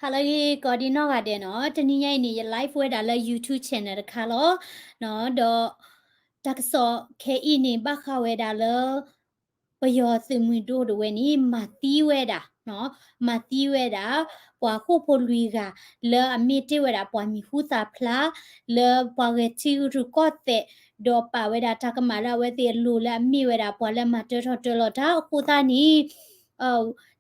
Hello ก็ดีเนาะก็เด้เนาะตะนี้ใหญ่นี่ไลฟ์เวดาละ YouTube channel ค่ะลอเนาะดอตักซอ KE นี่บักขะเวดาละปยอซึมือโดดเวนี่มาตีเวดาเนาะมาตีเวดาปวาคู่พลุยกาเลอเมติเวดาปวามีฮูซาพลาเลอปวาเวติรุก็เตดอปาเวดาทักมาลาเวติลูละมีเวดาปวาละมาเตทอตลอดาคูตานี่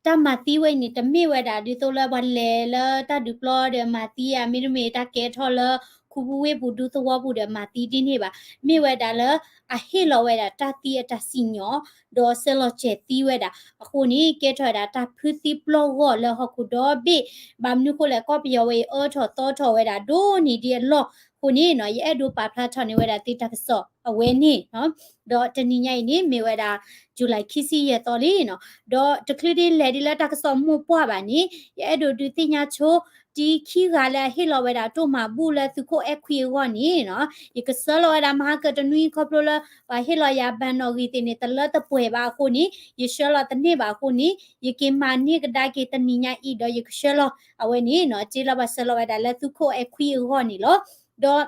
ตามาตีไว้นี่ตามีไว้ดาดิโตละบันเลละตาดุปลอเดมาตีอะมิรเมตาเกทอละคูบูเวบูดูตัวบูเดมาตีดินี่บามีไว้ดาละอะเฮลไว้ดาตาตีตาสิญอดอเซลเจตีไว้ดาအခုนี่เกทอดาตาพฤติปลอก็ละฮกุดอบิบามนุโคละก็ปยเวอทอตอทอไว้ดาโดนี่เดียลอခုนี่เนาะရဲ့အဒူပါဖလာထော်နေဝဲတာတိတက်ဆော့အဝဲนี่เนาะဒေါ်တနီညိုင်นี่မေဝဲတာဂျူလိုက်ခီစီရဲ့တော်လေးเนาะဒေါ်တကလီဒီလေဒီလာတက်ဆော့မှုပွားပါนี่ရဲ့အဒူဒီတိညာချိုဒီခီကလည်းဟီလောဝဲတာတို့မှာဘူးလဲသူကိုအခွေကောนี่เนาะဒီကဆလောဝဲတာမဟာကတနွီခေါပလိုလာဘာဟီလောယာဘန်နော်ဂီတင်နေတလတ်တပွဲပါခုนี่ယေရှလာတနေပါခုนี่ယေကေမာนี่ကဒါကေတနီညိုင်ဤဒေါ်ယေရှလောအဝဲนี่เนาะဂျီလာဘဆလောဝဲတာလဲသူကိုအခွေကောนี่လောဒေါ်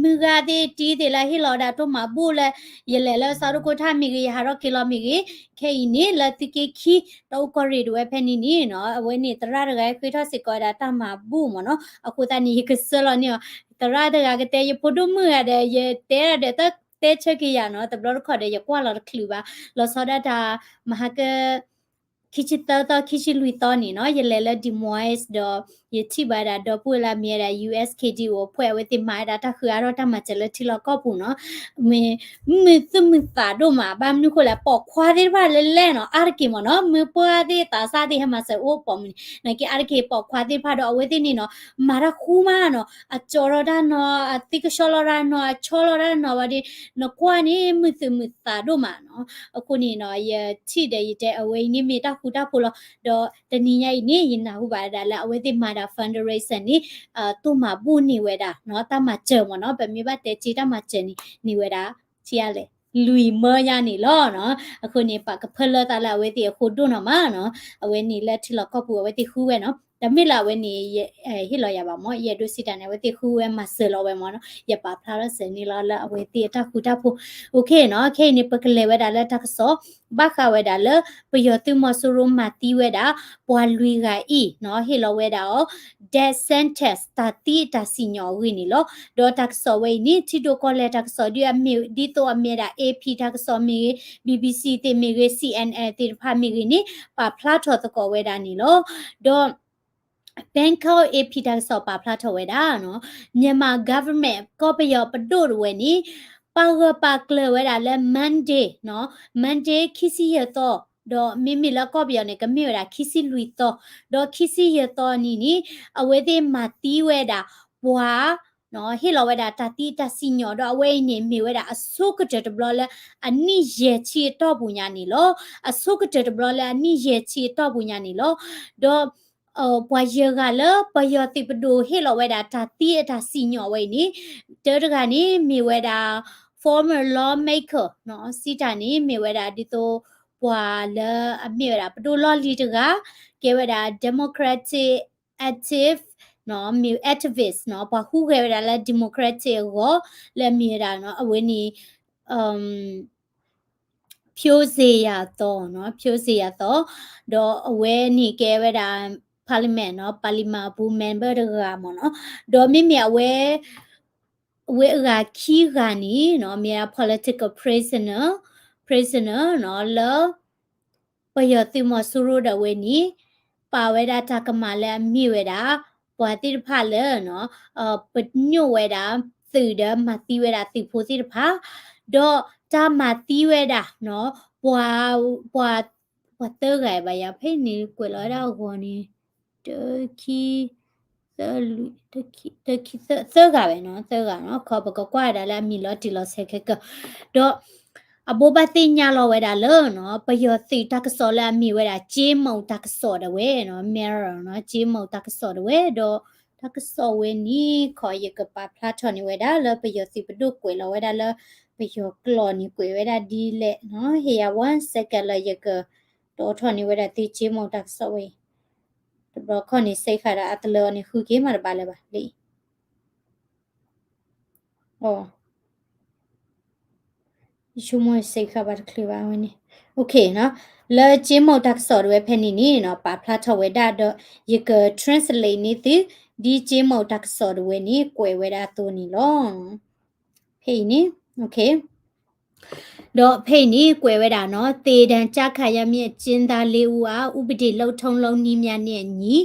มือกาเดตีเดละฮิลอดาโตมาบูละยะเลละซารุโกทามิกิฮารอกิโลมิกิเคอินีละติเกคีตอกอรีดเวเพนีนี่เนาะอเวนี่ตระระกะควิทอสิกอดาตามาบูมเนาะအခုတနီကဆလနီတရဒကတဲ့ယဖဒုမှုရတဲ့ယတဲရတဲ့တဲချက်ကြီးရနော်တဘလခေါ်တဲ့ယကွာလာခလူပါလောစောဒတာမဟာကခိချတတခိချလူတော်နီနော်ယလဲလဲဒီမွိုင်းစ်တော့ယချိပါတာတော့ပွေလာမြေတာ USKG ကိုဖွဲ့ဝဲတင်မာတာတခရတော့တမချလက်တီလောက်ကောက်ဘူးနော်မသမတာတော့မှာဘာမနုခလာပေါခွာသေးပါလဲလဲနော်အာရကေမနော်မပွားသေးတာစားသေးဟမဆဲအိုပေါ်မနီနကေအာရကေပေါခွာသေးဖာတော့အဝဲတင်နေနော်မာရခူးမနော်အချော်ရတာနော်အတိကရှော်ရတာနော်အချော်ရတာနော်ဘာဒီနကွာနေမသမတာတော့မှာနော်အခုနေနော်ယချိတဲ့အဝဲနေမိတာခုတာဖိုလောတော့တနီညိုင်နေရင်နာဟုပါဒါလာအဝဲတိမာတာ fundraiser นี่ตุมาบูนี่เวดาเนาะตามาเจอมเนาะแบบมีบัดเตจีตามาเจอนี่เวดาเชียเลยลุยเมยานี่ล้อเนาะအခုนี่ปะกะเพลตาละเวติအခုดุเนาะมาเนาะအဝဲนี่လက်ထီလကောပူအဝဲတိခူးဝဲเนาะဒါမိလာဝဲนี่ဟိလောရပါမောယေဒုစီတန်ဝဲတိခူးဝဲမဆလောဝဲမောเนาะยปาพลาละเสนี่ละละအဝဲတိတခုတဖို့โอเคเนาะเคนี่ปะกะเลဝဲဒါละတကဆောဘာခဝဲဒါละပယောတုမဆူရုမာတီဝဲဒါပွာလွီကဤเนาะဟိလောဝဲဒါအော death sentence ตาตีตาสิญอวินี่lo do tak so we ni ti do ko le tak so di ami di to ami da AP tak so mi BBC te mi CNN te pha mi ni pa phla tho to ko we da ni lo do Bangkok AP tak so pa phla tho we da no Myanmar government ก็ไปยอปโดดเวนี่pa kle we da le Monday เนาะ Monday คิสิยะto ดอมิละก็เปียเนี่ยก็มีเวลาคิสิลุยต่อดอคิสิเยตอนี่เอาไว้ได้มาตีเวดาปัวเนาะเฮลเวดาตาตีตาสิญอดอเอาไว้นี่มีเวดาอสุกเจตบลอละอันนี้เยชีตอบุญญานี่ลออสุกเจตบลอละอันนี้เยชีตอบุญญานี่ลอดอปวยกะละปยติปดูเฮลเวดาตาตีตาสิญอไว้นี่เจอดกะนี่มีเวดา former lawmaker เนาะสิตานี่มีเวดาดิโตปวาละอเมราปดูลอลีตกะเกวดา democratic active เนาะมี activist เนาะปะฮูเกวดาละ democratic ก็ละมีราเนาะอเวนี่ဖြိုးစေရတော့เนาะဖြိုးစေရတော့တော့အဝဲနေကဲဝဲတာ parliament เนาะ parliament ဘူး member တကမเนาะတော့မိမြအဝဲအကခီကနီเนาะမြေ political prisoner เนาะလပယတိမဆူရဒဝဲနီပါဝဲတာတကမလဲမိဝဲတာပွာတိဖာလဲเนาะပညိုဝဲတာသူဒမတိဝဲတာတိဖိုတိဖာတော့จามาตีเวดาเนาะปวาเตอร์ไงบายาเพ่นี่กวยร้อยดาวกว่านี่เตอคีเตอลุเตอคีเตอร์กะเว้เนาะเตอร์กะเนาะขอปะกว่าได้แล้วมีลอติลอเซเคกดอအဘောပတိညာလောဝဲတာလောနော်ပယောတိတကစောလာမီဝဲတာဂျေမုံတကစောတဝဲနော် mirror နော်ဂျေမုံတကစောတဝဲတော့တကစောဝဲနီခေါ်ရကပါဖလာထော်နေဝဲတာလောပယောတိပဒုကွယ်လောဝဲတာလောပယောကလောနီကွယ်ဝဲတာဒီလေနော်ဟေယ1 second လောရကတော့ထော်နေဝဲတာတိဂျေမုံတကစောဝဲ တော့ခေါနေစိတ်ခါတာအတလောနေခုကေးမှာပါလဲပါလေဩရှုမစိတ်ခါပါတခလပါဝင်နေโอเคเนาะလဲจิมมอดักสอดเวเพนี่นี่เนาะปาพลาทเวดาดยก translate นี่ติดีจิมมอดักสอดเวนี่กวยเวดาตัวนี่ลองเพนี่โอเคတော့ဖိတ်နီကွယ်ဝဲတာနော်တေတံကြခါရမြင့်ကျင်းသားလေးဦးအားဥပဒေလှုပ်ထုံလုံးနီးမြနဲ့ညီ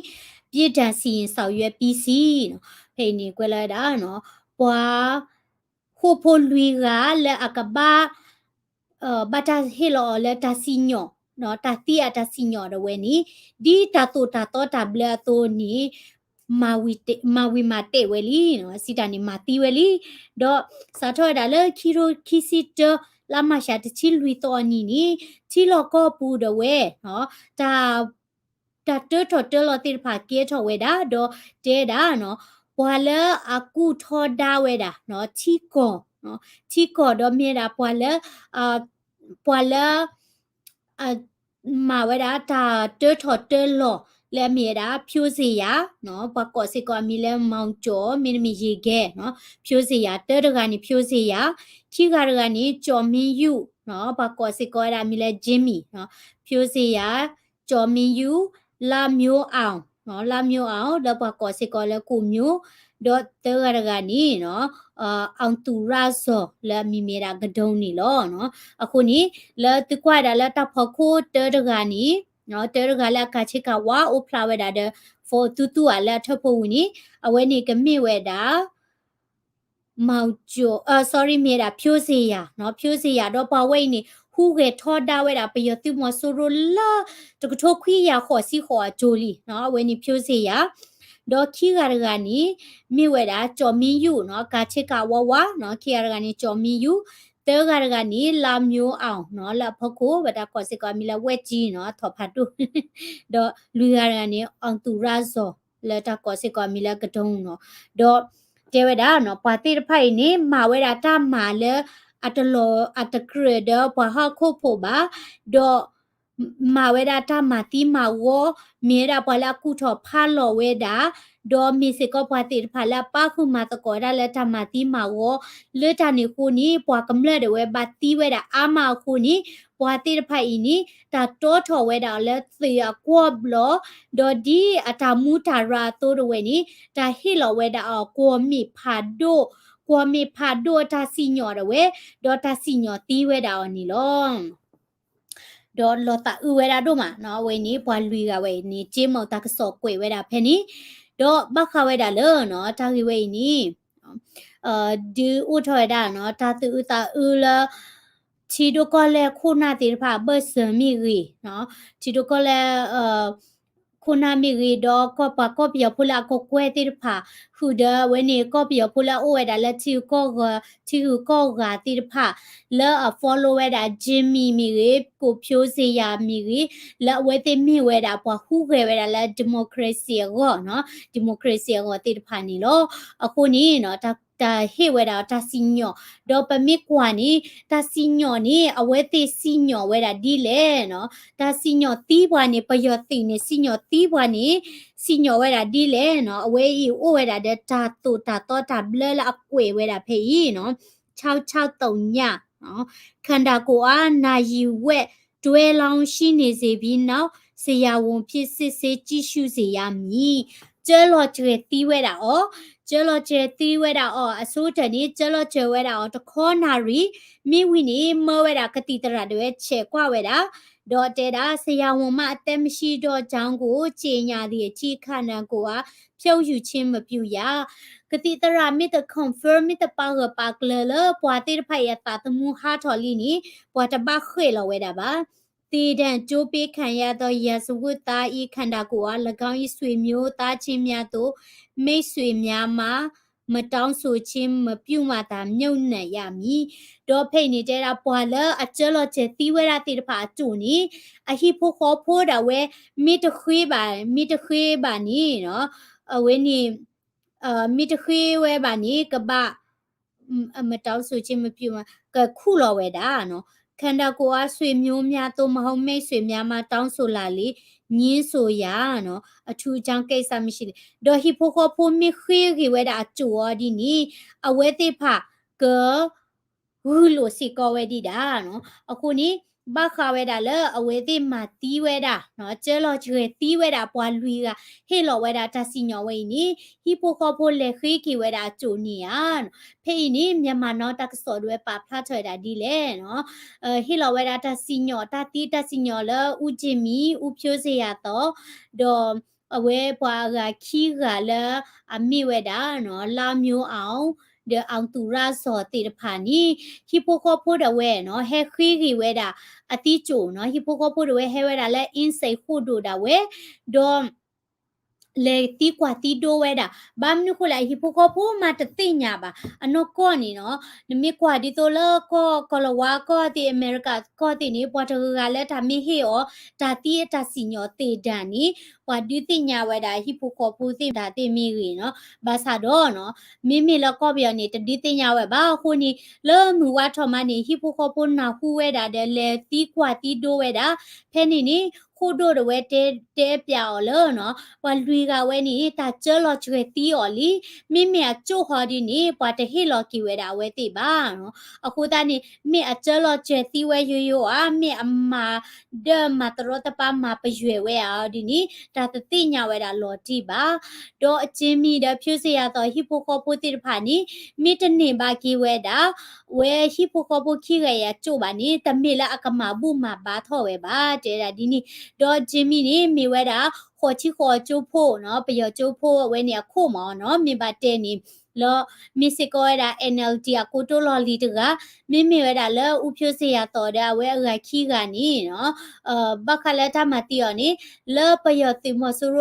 ပြည်တံစီရင်ဆောင်ရွက်ပြီးစီနော်ဖိတ်နီကွယ်လိုက်တာနော်ပွာခိုဖိုလူကလက်အကဘာဘာတာဟီလောလက်တာစီညောနော်တာတီအတာစီညောတော့ဝဲနီဒီတာတူတာတော့တာဘလတိုနီမာဝီမာတေဝဲလီနော်စီတာနီမာတီဝဲလီတော့စာထောဒါလေခီရိုခီစီတလာမရှာတချီလူတော်နီနီချီလောကောပူဒဝဲနော်တာတတော်တလောတိဖာကေထောဝဲတာတော့တဲတာနော်ဘွာလအကူထောဒါဝဲတာနော်ချီကောနော်ချီကောတော့မြေတာဘွာလဘွာလမာဝဲတာတာတတော်တလောလဲမြေတာဖြိုးစီရနော်ဘကောစီကောမီလဲမောင်ကျော်မင်းမီရေခဲနော်ဖြိုးစီရတဲတကနေဖြိုးစီရခိကာရကနေကျော်မင်းယူနော်ဘကောစီကောရာမီလဲဂျင်းမီနော်ဖြိုးစီရကျော်မင်းယူလာမျိုးအောင်နော်လာမျိုးအောင်လဘကောစီကောလဲကိုမျိုးတော့တဲရကနေနော်အောင်တူရာဆိုလဲမီမီရာကဒုံနီလောနော်အခုနီလဲတကွာဒါလဲတဖခိုးတဲတကနေနော်တဲရကလာကချေကဝါအိုဖလာဝဲတာတဲ့ for တူအလာထဖို့ဝင်နီအဝဲနေကမိဝဲတာမောင်ကျော်sorry မြေတာဖြိုးစေရနော်ဖြိုးစေရတော့ပဝဲနေဟူကေထောဒါဝဲတာပယတိမဆိုရလာတကထိုခွေရခေါ်စီခေါ်ဂျိုလီနော်အဝဲနေဖြိုးစေရတော့ခီရကနီမိဝဲတာကျော်မင်းယူနော်ကချေကဝဝနော်ခီရကနီကျော်မင်းယူတဲကရကနီလာမျိုးအောင်နော်လာဖကိုဗတာကောစစ်ကမီလာဝက်ကြီးနော်ထော်ဖတ်တူတော့လူရကနီအောင်တူရာဇောလက်တာကောစစ်ကမီလာကတုံးနော်တော့တဲဝဒါနော်ပါတိဖိုင်နေမာဝဲတာတမာလဲအတလောအတကရဒဘဟာခိုဖို့ပါတော့မာဝဲတာတမာတီမာဝမြေတာပလာကုထောဖာလောဝဲတာဒေါ်မီစကောပွားတိဖာလာပါခုမာတကောရလက်တမာတီမာဝလေတနီခုနီပွားကမလက်deဝဲဘာတီဝဲတာအာမခုနီပွားတိဖိုင်နီတာတောထောဝဲတာလက်သေကောဘလောဒေါ်ဒီအတာမူတာရာတိုးဝဲနီတာဟီလောဝဲတာကိုမီဖာဒိုကိုမီဖာဒိုတာစီညော်ဝဲဒေါ်တာစီညော်တီဝဲတာနီလောဒေါ်လောတာဥဝဲတာတို့မှာနော်ဝဲနီဘွာလူကဝဲနီကျေးမောက်တာကစော့ကွေဝဲတာဖဲနီတော့ဘခဝဲတာလောနော်တာကြီးဝဲနီဒီဥထော်တာနော်တာတူတာဥလာချီဒိုကလဲခုနာတိဖာဘဆမီရီနော်ချီဒိုကလဲခုနာမီရီတော့ကပကောပြဖလာကိုကွဲတိဖာဟူဒဝဲနီကောပြဖလာအိုဝဲတာလက်ချီကောချီကောဂါတိဖာလဲfollow ဝဲတာဂျင်မီမီရီကိုဖြိုးစေရမီရီလဲဝဲတိမီဝဲတာပွားဟူခဲဝဲတာလဲဒီမိုကရေစီရောနော်ဒီမိုကရေစီရောတိဖာနီလောအခုနီနော်တာဟေဝဲတာတာစီညောတော့ပမစ်ကွာနီတာစီညောနီအဝဲတိစီညောဝဲတာဒီလေနော်တာစီညောတီးပွားနီပယောတိနီစီညောတီးပွားနီစီညောဝဲတာဒီလေနော်အဝဲဤအိုဝဲတာတဲ့တာတူတာတော့တာဘလလအကွေဝဲတာဖေးနော်663ညနော်ခန္ဓာကိုယ်အားနာယူဝဲတွဲလောင်းရှိနေစေပြီးနောက်ဆရာဝန်ဖြစ်စစ်ဆေးကြည့်ရှုစေရမည်ကျဲလော်ကျဲတီးဝဲတာကျဲလော်ကျဲတီးဝဲတာအစိုးတနီကျဲလော်ကျဲဝဲတာတခေါနာရီမိဝီနီမောဝဲတာကတိတရာတွေချေကွာဝဲတာဒေါ်တဲတာဆရာဝန်မအသက်မရှိတော့ကြောင်းကိုကြေညာသည့်အချိခဏကိုအားဖြုတ်ယူခြင်းမပြုရကတိတရာမီတ confirm မီတပါကပါကလလပွားတိဖိုင်ရတာတမှုဟာထော်လီနီပွားတဘခွေလောဝဲတာပါတေဒံကျိုးပေးခံရသောရစဝတ်သားဤခန္ဓာကိုယ်အား၎င်း၏ဆွေမျိုးသားချင်းများတို့မိတ်ဆွေများမှာမတောင်းဆိုခြင်းမပြုမှသာမြုပ်နှံရမည်ဒေါ်ဖိတ်နေတဲ့တာပွာလအကျလောချေတီဝဲတာတိတဖာကျူနီအဟိဖို့ခေါ်ဖို့တာဝဲမိတခွေးပါနီနော်အဝဲနီမိတခွေးဝဲပါနီကပမတောင်းဆိုခြင်းမပြုမှကခုလောဝဲတာနော် ခန္ဓာကိုယ်အားဆွေမျိုးများသို့မဟုတ်မိတ်ဆွေများမှတောင်းဆိုလာလေညင်းဆိုရနော်အထူးကြောင့်ကိစ္စမရှိလေဒေါ်ဟီဖိုခိုဖိုမီခေခေဝဲတာအကျိုးဒီနီအဝဲတိဖကဟူလိုစီကောဝဲဒီတာနော်အခုနီဘာခဝဲတာလေအဝဲတိမှာတီးဝဲတာနော်ကျဲလောကျွေတီးဝဲတာပွားလူကဟေလောဝဲတာတစီညောဝဲနီဟီဖိုခိုဖိုလေခေခေဝဲတာအကျိုးနီယာဖေးနီမြန်မာနော်တက်စော်တွေပါဖလာထွေတာဒီလေနော်ဟီလောဝဲတာတစီညောတတီးတစီညောလေဦးဂျင်မီဦးဖြိုးစေရတော့ဒေါ်အဝဲပွားကခီကလေအမိဝဲတာနော်လာမျိုးအောင်เดအောင်သူရစောတိတဖာနီဟီပိုခိုဖိုဒဝဲနော်ဟဲခီရီဝဲတာအတိချိုနော်ဟီပိုခိုဖိုဒဝဲဟဲဝဲတာလဲအင်းစိခုဒိုတာဝဲဒေါ်လေတီကွာတီဒိုဝဲတာဘာမနုခလာဟီပိုခိုဖိုမတတိညာပါအနောကောနီနော်နမီကွာဒီတိုလကောကလဝါကောတီအမေရိကကောတီနီပေါ်တူဂါလဲတာမီဟီယောတာတီတာစီညောတေဒန်နီဝါဒီတိညာဝဲတာဟီပိုခိုဖိုတိတာတေမီရီနော်ဘာသာတော့နော်မိမိလကောပြောနေတဒီတိညာဝဲဘာခုနီလောမူဝါထော်မနီဟီပိုခိုဖိုနာခုဝဲတာတဲ့လေတီကွာတီဒိုဝဲတာဖဲနီနီခုဒိုဒဝဲတဲပြော်လောနော်ဝါလူကဝဲနေတာကျလောကျွေတီော်လီမိမိအကျို့ဟော်ဒီနေပွားတဟေလော်ကီဝဲတာဝဲတိပါနော်အခုတန်းနေမိအကျလော်ကျွေတီဝဲယိုယိုအာမိအမဒမတရတပါမပရွေဝဲအာဒီနီတာတတိညာဝဲတာလော်တိပါတော့အချင်းမိတဲ့ဖြူစရတော့ဟီပိုကောပိုတိဖာနီမိတနေပါကီဝဲတာဝဲဟီပိုကောပိုခိရရကျို့ပါနီတမေလာအကမဘူးမှာပါထော်ဝဲပါတဲတာဒီနီတော့ဂျင်မီနီမိဝဲတာခေါ်ချီခေါ်ကျိုးဖို့နော်ပယောကျိုးဖို့ဝဲနေခို့မော်နော်မိပါတဲနီလောမီစီကိုရ NLD အကိုတိုလော်လီတကမိမိရတာလဲဥဖြိုစရာတော်တာဝဲအခီကနီနော်ဘခလက်တမတီယောနီလဲပယောတိမဆူရ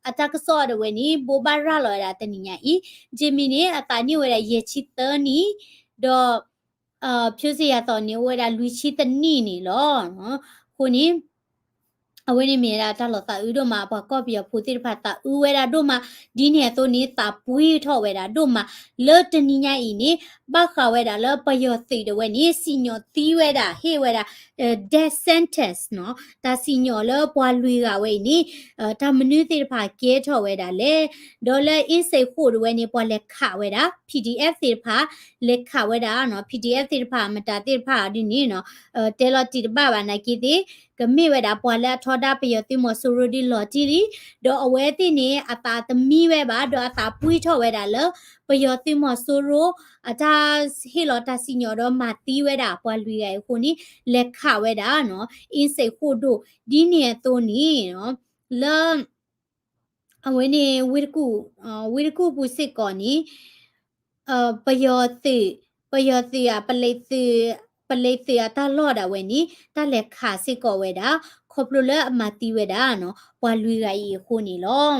အတကစောဒဝဲနီဘိုဘာရလော်တာတနီညာဤဂျီမီနီအတာနီဝဲရရေချီတနီဒေါ်ဖြိုစရာတော်နီဝဲတာလူချီတနီနီလောနော်ခုနီအဝိနိမေရာတလောတာဥဒမဘကော့ပြဖူတိဖတာဥဝဲတာတို့မှာဒီနေတော့နေတာပွေးထော့ဝဲတာတို့မှာလောတနီညာဤနေဘခဝဲတာလောပယောသိတဝဲနေစီညောတီးဝဲတာဟေဝဲတာdeath sentence နော်ဒါစီညောလောပွားလွေကဝဲနေဒါမနုတိဖကဲထော့ဝဲတာလေဒေါ်လာအင်းစိတ်ခို့ဝဲနေပွားလက်ခဝဲတာ PDF တိဖလက်ခဝဲတာနော် PDF တိဖမတာတိဖဒီနေနော်တဲလောတိတပပါနိုင်ကီတိကမိဝဲတာပွာလက်ထော်တာပယတိမဆူရဒီလော်တီလီဒေါ်အဝဲတိနေအတာသမီဝဲပါဒေါ်အတာပွေးထော်ဝဲတာလောပယတိမဆူရအတာဟီလော်တာစီညောတော့မာတီဝဲတာပွာလူရခုနီလက်ခဝဲတာနော်အင်းစိတ်ခုတို့ဒီနေတော့နီနော်လောအဝဲနေဝိရကုပုစစ်ကောနီပယောတိပလိတိအတာလော်တာဝဲနီတလက်ခါစစ်ကောဝဲတာခေါပလိုလအမတီဝဲတာနော်ပွာလူရည်ခုနီလော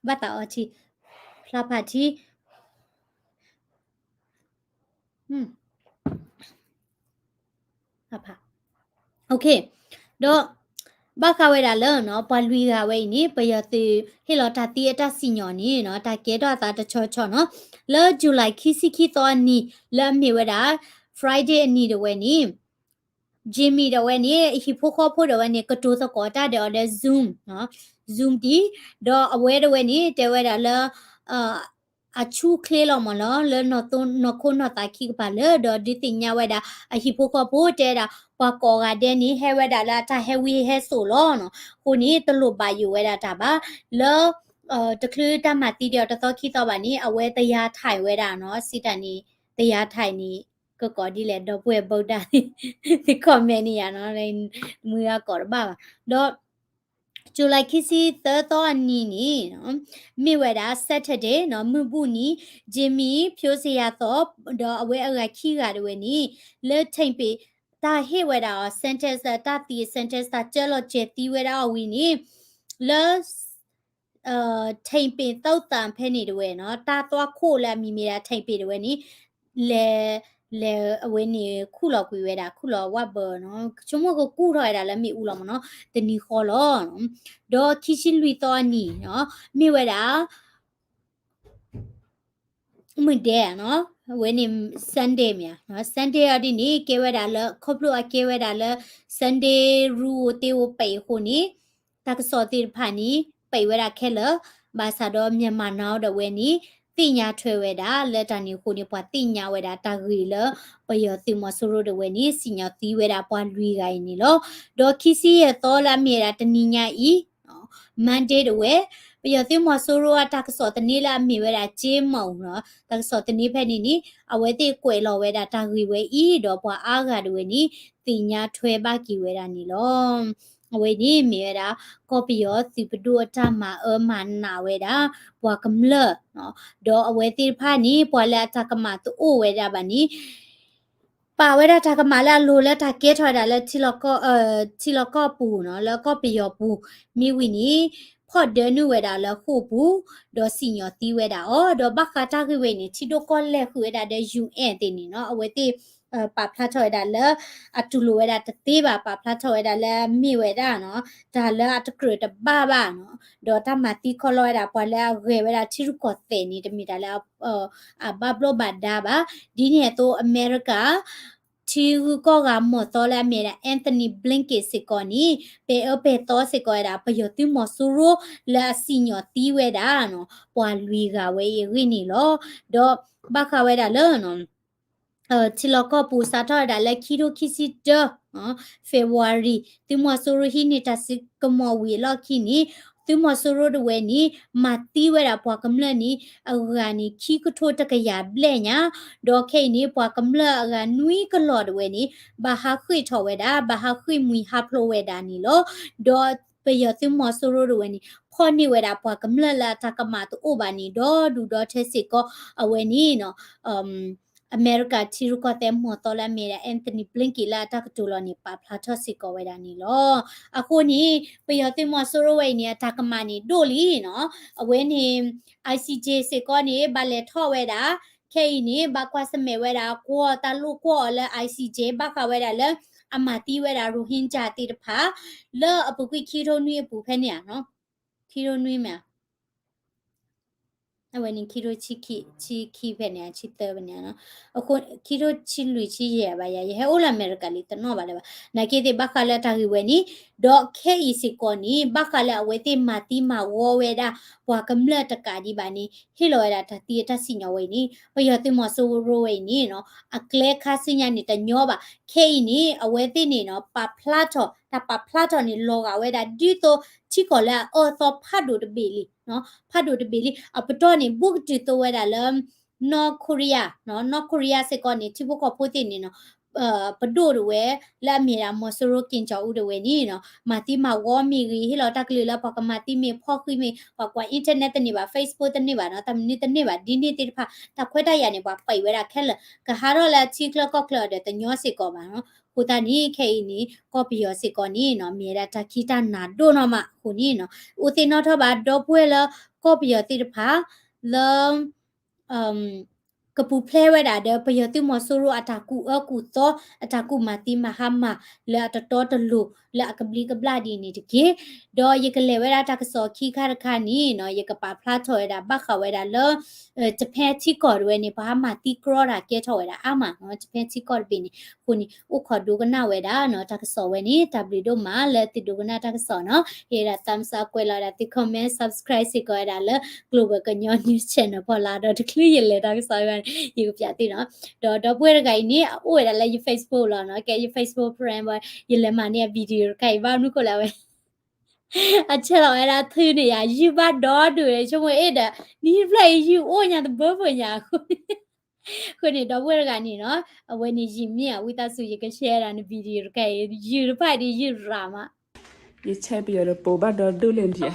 ဘတ်တာအချီဖလာဖာတီအဖာโอเคတော့ဘာခဝဲတာလဲနော်ပွာလူရဝဲနီပယတိဟီလောတာတီအတစီညောနီနော်တာကဲတော့တာတချောချောနော်လဲဇူလိုင်ခီစီခီတော့နီလဲမြေဝဲတာ Friday အနီတဝဲနီဂျီမီတော့ဝဲနေဟီဖိုခေါဖိုတော့ဝဲနေကတိုးစကောတာတော့လဲ zoom နော် zoom တီတော့အဝဲတော့ဝဲနေတဲဝဲတာလဲအချူကလေးလောမလောလဲနော်တုံနော်ခုနော်တာခိပါလဲတော့ဒီတင်ညာဝဲတာဟီဖိုခေါဖိုတဲတာပကောကတဲ့နေဟဲဝဲတာလာတာဟဲဝီဟဲဆိုလောနော်ခုနေတလို့ပါယူဝဲတာတာပါလဲတကလူတမတီတော့တော်ခိတော့ပါနေအဝဲတရားထိုင်ဝဲတာနော်စီတန်နေတရားထိုင်နေကောဒီလေတော့ပွဲဗုဒ္ဓဒီကွန်မန်နီယာနော်လေမူရကောဘာတော့ဂျူလိုက်ခီစီသောအနီနီနော်မိဝဲတာ Saturday နော်မြပုနီဂျင်မီဖြိုးစရာတော့အဝဲအခီကတဝဲနီလဲထိန်ပေတာဟေဝဲတာ sentence တာတီ sentence တာကျလော့ကျတီဝဲတာဝီနီလဲထိန်ပင်တောက်တန်ဖဲနေတဝဲနော်တာတော့ခို့လာမိမိတာထိန်ပေတဝဲနီလေအဝဲနေခုလောက်ကွေဝဲတာခုလောက်ဝတ်ဘောနော်ချုံမကိုကူထော်ရတာလည်းမိဦးလောက်မနော်တနီခေါ်လောနော်ဒေါ်ခီချီလူတော်နီနော်မိဝဲတာမွန်တဲ့နော် when Sunday mia no Sunday adi ni keweda la khoplo keweda la Sunday ru te wo pai ho ni tak so ti phani pai weda khela ba sa do Myanmar now the we ni တိညာထွေဝဲတာလက်တန်နီခုနေပွားတိညာဝဲတာတာဂီလပယောတိမဆူရိုဒဝဲနီစီညာတီဝဲတာပွားလူကိုင်းနီလောဒေါ်ခီစီရဲ့တော်လာမြေတာတနိညာဤနော်မန်ဒေးတဝဲပယောတိမဆူရိုအတာကစောတနီလာမြေဝဲတာဂျေးမောင်နော်တာကစောတနီဖက်နီနီအဝဲတိကွယ်လောဝဲတာတာဂီဝဲဤတော့ပွားအားကတဝဲနီတိညာထွေပါကီဝဲတာနီလောအဝဲဒီမြေတာကောပီယောစီပဒူအတမမန်နာဝဲတာပွားကမလနော်ဒေါ်အဝဲတိဖာနီပွာလာတကမတူအိုဝဲတာပါနီပါဝဲတာတကမလာလိုလက်တာကဲထွားတာလက်ချီလကောပူနော်แล้วก็ပီယောပူမိဝီနီဖော့ဒနူဝဲတာလခုပူဒေါ်စီညောတီဝဲတာအော်ဒေါ်ဘခတာခိဝဲနီချီတိုကောလက်ခွေတာတဲ့ UN တင်နီနော်အဝဲတိပါဖလာထော်ဒါလအတူလိုဝဲတာတေးပါဖလာထော်ဒါလမိဝဲတာနော်ဒါလအတကရတဘာဘာနော်ဒေါ်တမတီခေါ်လောဒါပွာလဲရဲဝဲတာချီရုကောတဲနီတမီဒါလဘဘလိုဘာဒါဘာဒီနေတော့အမေရိကချီကောကမော်တော်လာမြေတာအန်တိုနီဘလင်ကေစစ်ကောနီပေတော့စစ်ကောဒါပယောတိမော်ဆူရိုလာစီညောတီဝဲတာနော်ပွာလူကဝဲရင်းနီလောဒေါ်ဘခဝဲတာလောနော်ချီလကပူစာထဒါလက်ခီရိုခီစီတဖေဗူအာရီတိမဆူရဟီနေတာစစ်ကမောဝီလောက်ခီနီတိမဆူရဒဝဲနီမတီဝဲတာပွားကမလနီအဂါနီခီကထိုတကရဘလဲညာဒေါ်ခေနီပွားကမလအဂါနွီကလော်ဒဝဲနီဘာဟာခွေထော်ဝဲတာဘာဟာခွေမွီဟာဖလိုဝဲတာနီလောဒေါ်ပယတိမဆူရဒဝဲနီဖော်နေဝဲတာပွားကမလလာတကမတူအိုဘာနီဒေါ်ဒူဒေါ်ထဲစစ်ကောအဝဲနီနော်အမေရိကချီရုကတဲ့မော်တော်လာမြေအန်တိုနီဘလင်ကီလာတကတူလောနီပါဖလာထစီကောဝဲတာနီလောအခုနီပယောတိမဆိုရဝဲနီတကမနီဒိုလီနော်အဝဲနီ ICJ စေကောနီဘာလေထောဝဲတာခဲနီဘာကွာစမဲဝဲတာကိုတလူကိုလဲ ICJ ဘာခဝဲတာလဲအမတီဝဲတာရိုဟင်ဂျာတီတဖာလောအပကွိခီထိုနွေပူဖဲနေရနော်ခီထိုနွေမြအဝနီခီရိုချီခီဖက်နေချီတဲဗနေနော်အခုခီရိုချီလူချီရပါရဟဲအိုလာအမေရိကလီတနော်ပါလေပါနကေတဲ့ဘခလာတာဝဲနီဒေါ်ခဲအီစီကောနီဘခလာဝဲတဲ့မာတီမာဝဝဲတာဘွာကမလတကာဒီပါနီဟီလိုရတာတီတစီညဝဲနီပယောတင်မဆိုရိုဝဲနီနော်အကလေခါစညာနီတညောပါခဲအီနီအဝဲတဲ့နီနော်ပါဖလာတော့တာပါဖလာတော့နီလောကဝဲတာဒီတော့ချီကောလာအော်တော့ဖတ်ဒိုတဘီလီနော်ဖတ်ဒိုတဘီလီအပတော်နီဘုတ်တီတော့ဝဲတာလမ်နော်ကိုရီးယားနော်နော်ကိုရီးယားစကောနီချီဘုတ်ကပိုတင်နီနော်ပဒိုရဝဲလာမီရာမဆရိုကင်ချောဦးတဝဲနီနော်မာတီမာဝမီရီဟီလောတကလီလာပကမာတီမီဖောက်ခိမီပကွာအင်တာနက်တနေပါ Facebook တနေပါနော်တမနီတနေပါဒီနေ့တိဖာတခွဲတရနေပါပိဝဲတာခဲလကဟာရောလာချီကလကောကလတဲ့တညောစစ်ကောပါနော်ဟိုတနီခဲနီကောပီယောစစ်ကောနီနော်မြေတာတခိတာနာဒိုနော်မဟိုနီနော်ဦးတင်နော်ထပါတော့ပွဲလကောပီယောတိဖာလောကပူဖလဲဝဲတာတဲ့ပယောတိမဆူရအတာကူအကူတော့အတာကူမာတီမဟာမလဲတတော်တလူလဲကပလီကပလာဒီနေတကေဒေါ်ရကလေဝဲတာတကစောခီခါရခါနီနော်ရကပါဖလာထော်ရတာဘခဝဲတာလောဂျပန်ချီကော်ဝဲနေဘာမာတီကရောတာကဲထော်ဝဲတာအမနော်ဂျပန်ချီကော်ဘီနေခုနီဥခေါ်ဒုကနာဝဲတာနော်တကစောဝဲနေ W တို့မှာလဲတိဒုကနာတကစောနော်ဟေရာ thumbs up ကွဲလာတာတိ comment subscribe စီကောရတာလဲ global ကညော news channel ပေါ်လာတော့တကလေးရလေတကစောရယူပြတိနော်တော့ပွဲရကိုင်းနေအိုရလဲ Facebook လာနော်ကဲ Facebook friend ဘရလဲမနေဗီဒီယိုကိုင်ဘာနုကိုလာဝဲအချက်တော့အဲ့ဒါသီးနေရယူပါတော့တူရချုံအဲ့ဒါနီးဖလိုက်ယူအိုညာတဘောပညာခုနေတော့ပွဲရကနေနော်အဝဲနေရင်မြဝိသစုရက share တာဗီဒီယိုကိုင်ယူဖိုက်ဒီယူရာမये छह पियर पोबा डर लेन थिया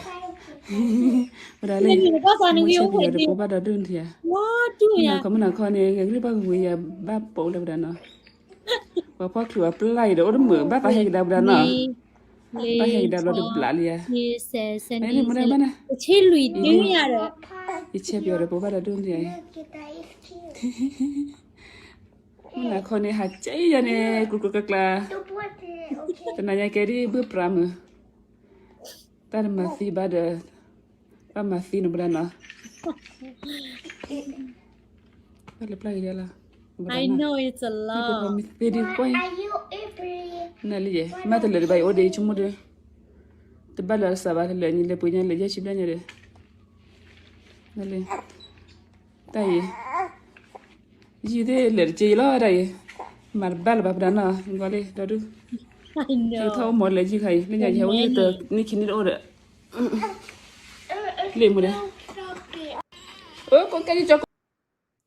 बड़ा ले နေတော့စာနေယူ पियर पोबा डर थिया ဝါတူရ ना कम ना खने ri ba ngui ya ba po le bड़ा ना ba pa khlu a plai do de mu ba ta he da bड़ा ना ba he da lo de bla le ya ဒီဆယ်စနေ ni mu da ba na ချေလူတင်းရတယ် ये छह पियर पोबा डर थिया na khone ha chai ya ne ku kla tana ya ke ri bu pram ta ma si ba de ba ma si no bड़ा ना Vale play dia lah. I know it's a Ni ko lot. mi pedi coin. Are you every? Na liye. Ma te le bai ode chumu de. Te bala sa ba le ni le punya le ja chibla ni de. Vale. Tai. Ji de le je lo dai. Mar bal ba bra na ngale dadu. I Ke know. thau mo le ji khai le nya je ni te ni kini de ode. Le mu de. Oh ko ka ji chok.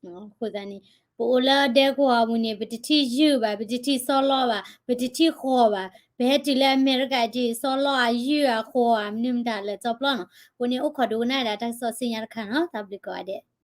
နော်ခုစနေပိုလာတဲ့ကွာဘူးနေပတတိယူပါပတတိဆောလောပါပတတိခေါ်ပါဘဲတီလဲအမေရိကကြီးဆောလောအယူအခေါ်အမြင်တာလဲကြောက်ပလောနော်ကိုနေဥခဒိုနာတာတက်ဆောစင်ရခါနော်တပ်လကောတဲ့